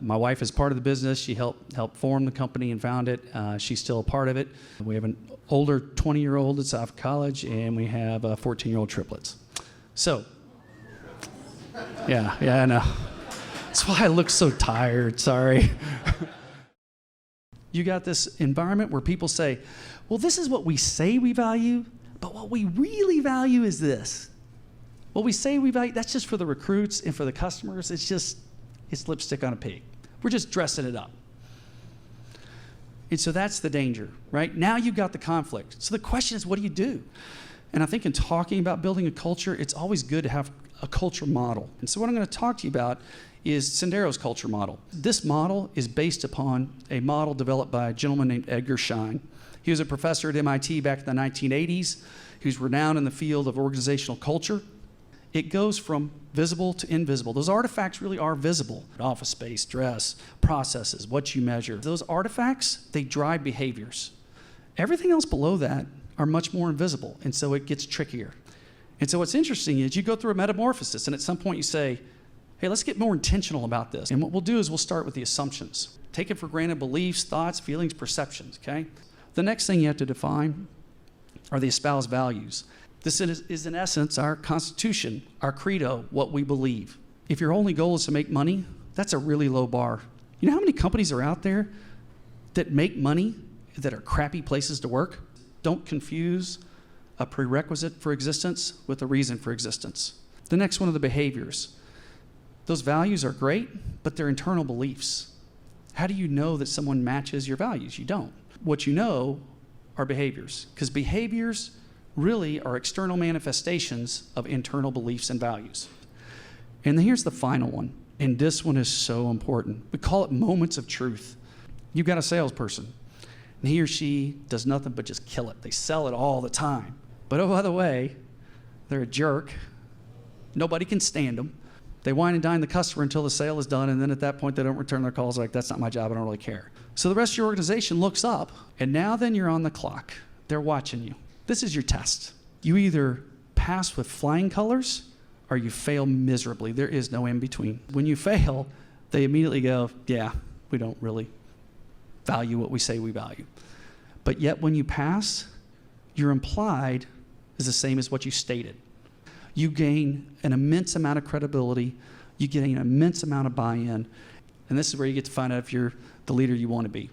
My wife is part of the business. She helped form the company and found it. She's still a part of it. We have an older 20-year-old that's off college, and we have 14-year-old triplets. So, yeah, I know. That's why I look so tired, sorry. You got this environment where people say, well, this is what we say we value, but what we really value is this. What we say we value, that's just for the recruits and for the customers. It's lipstick on a pig. We're just dressing it up. And so that's the danger, right? Now you've got the conflict. So the question is, what do you do? And I think in talking about building a culture, it's always good to have a culture model. And so what I'm going to talk to you about is Sendero's culture model. This model is based upon a model developed by a gentleman named Edgar Schein. He was a professor at MIT back in the 1980s. He was renowned in the field of organizational culture. It goes from visible to invisible. Those artifacts really are visible. Office space, dress, processes, what you measure. Those artifacts, they drive behaviors. Everything else below that are much more invisible, and so it gets trickier. And so what's interesting is you go through a metamorphosis, and at some point you say, hey, let's get more intentional about this. And what we'll do is we'll start with the assumptions. Taken for granted beliefs, thoughts, feelings, perceptions, okay? The next thing you have to define are the espoused values. This is in essence our constitution, our credo, what we believe. If your only goal is to make money, that's a really low bar. You know how many companies are out there that make money that are crappy places to work? Don't confuse a prerequisite for existence with a reason for existence. The next one are the behaviors. Those values are great, but they're internal beliefs. How do you know that someone matches your values? You don't. What you know are behaviors, because behaviors really are external manifestations of internal beliefs and values. And here's the final one, and this one is so important. We call it moments of truth. You've got a salesperson, and he or she does nothing but just kill it. They sell it all the time. But oh, by the way, they're a jerk. Nobody can stand them. They wine and dine the customer until the sale is done, and then at that point, they don't return their calls. Like, that's not my job, I don't really care. So the rest of your organization looks up, and now then you're on the clock. They're watching you. This is your test. You either pass with flying colors, or you fail miserably. There is no in between. When you fail, they immediately go, yeah, we don't really value what we say we value. But yet when you pass, your implied is the same as what you stated. You gain an immense amount of credibility, you gain an immense amount of buy-in, and this is where you get to find out if you're the leader you want to be.